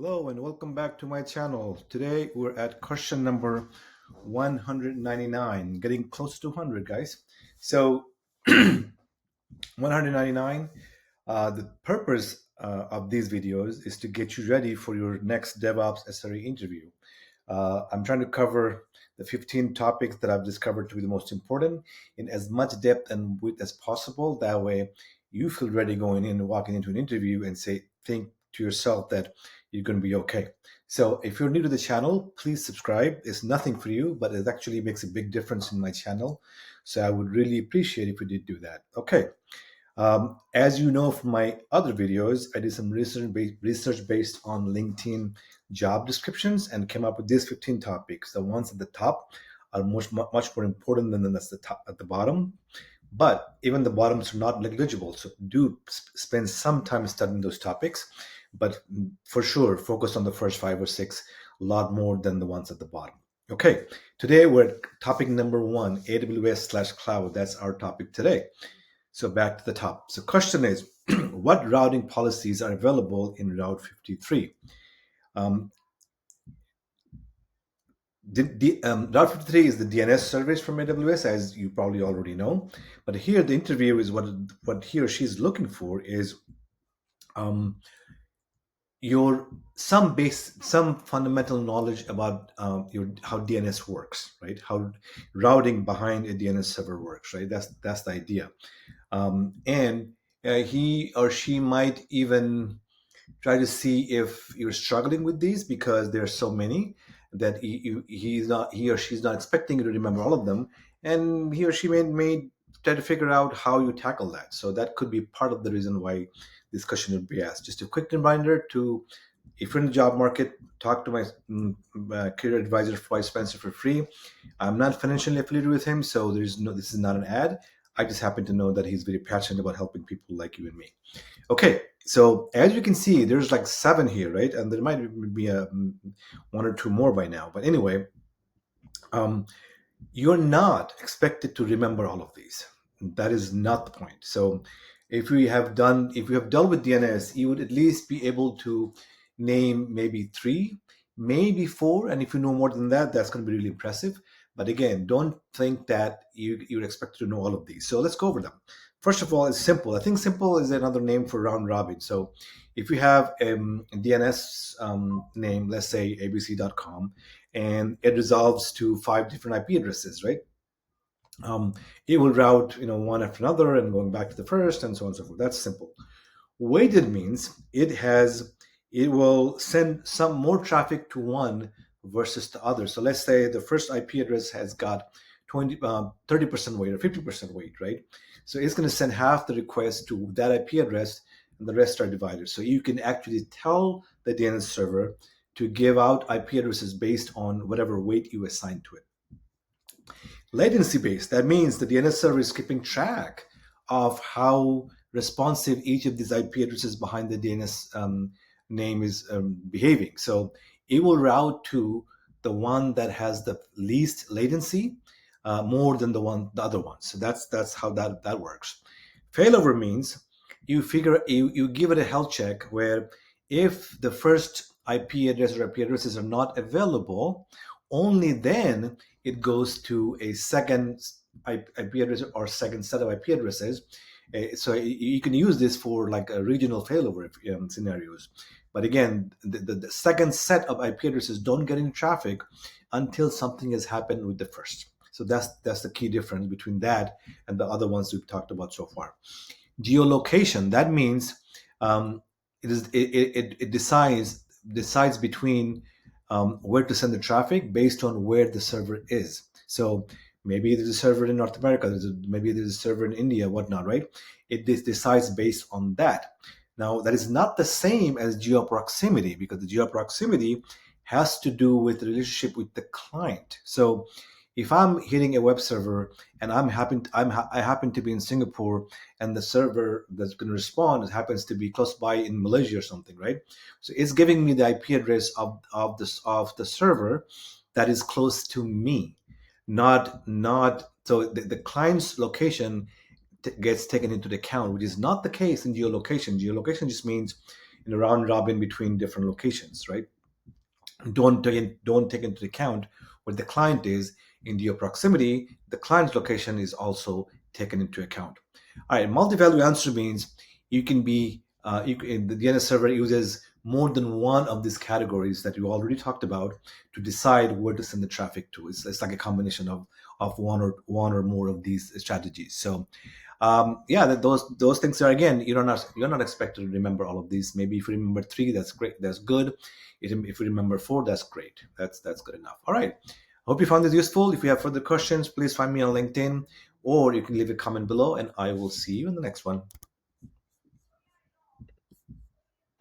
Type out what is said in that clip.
Hello and welcome back to my channel. Today we're at question number 199, getting close to 100, guys. So 199, the purpose of these videos is to get you ready for your next DevOps SRE interview. I'm trying to cover the 15 topics that I've discovered to be the most important in as much depth and width as possible. That way you feel ready going in and walking into an interview and think to yourself that you're going to be okay. So if you're new to the channel, please subscribe. It's nothing for you, but it actually makes a big difference in my channel. So I would really appreciate if you did do that. Okay. As you know from my other videos, I did some research based on LinkedIn job descriptions and came up with these 15 topics. The ones at the top are much more important than the top at the bottom. But even the bottoms are not negligible. So do spend some time studying those topics. But for sure, focus on the first 5 or 6 a lot more than the ones at the bottom. Okay, today we're at topic number 1, AWS/cloud. That's our topic today. So back to the top. So question is, what routing policies are available in Route 53? Route 53 is the DNS service from AWS, as you probably already know. But here the interview is what he or she is looking for is some fundamental knowledge about how DNS works, right? How routing behind a DNS server works, right? That's the idea. And he or she might even try to see if you're struggling with these because there are so many that he or she's not expecting you to remember all of them, and he or she may try to figure out how you tackle that. So that could be part of the reason why this question would be asked. Just a quick reminder to, if you're in the job market, talk to my career advisor, Floyd Spencer, for free. I'm not financially affiliated with him, so this is not an ad. I just happen to know that he's very passionate about helping people like you and me. Okay, so as you can see, there's like 7 here, right? And there might be 1 or 2 more by now. But anyway, you're not expected to remember all of these. That is not the point. So if you have dealt with DNS, you would at least be able to name maybe 3, maybe 4. And if you know more than that, that's going to be really impressive. But again, don't think that you're expected to know all of these. So let's go over them. First of all, it's simple. I think simple is another name for round robin. So if you have a DNS name, let's say abc.com, and it resolves to 5 different IP addresses, right? It will route, one after another and going back to the first and so on and so forth. That's simple. Weighted means it will send some more traffic to one versus the other. So let's say the first IP address has got 30% weight or 50% weight, right? So it's going to send half the request to that IP address and the rest are divided. So you can actually tell the DNS server to give out IP addresses based on whatever weight you assign to it. Latency based, that means the DNS server is keeping track of how responsive each of these IP addresses behind the DNS name is behaving. So it will route to the one that has the least latency more than the other one. So that's how that works. Failover means you give it a health check where if the first IP address or IP addresses are not available, only then it goes to a second IP address or second set of IP addresses. So you can use this for like a regional failover scenarios. But again, the second set of IP addresses don't get any traffic until something has happened with the first. So that's the key difference between that and the other ones we've talked about so far. Geolocation, that means it decides between where to send the traffic based on where the server is. So maybe there's a server in North America, maybe there's a server in India, whatnot, right? It decides based on that. Now, that is not the same as geoproximity, because the geoproximity has to do with the relationship with the client. So if I'm hitting a web server and I happen to be in Singapore, and the server that's going to respond happens to be close by in Malaysia or something, right? So it's giving me the IP address of the server that is close to me, not so the client's location gets taken into account, which is not the case in geolocation. Geolocation just means, round robin between different locations, right? Don't take into account where the client is in your proximity. The client's location is also taken into account. All right, multi-value answer means you can be the DNS server uses more than one of these categories that you already talked about to decide where to send the traffic to. It's like a combination of one or more of these strategies. So yeah, those things are, again, you're not expected to remember all of these. Maybe if you remember three, that's great, that's good. If you remember four, that's great. That's good enough. All right. Hope you found this useful. If you have further questions, please find me on LinkedIn, or you can leave a comment below, and I will see you in the next one.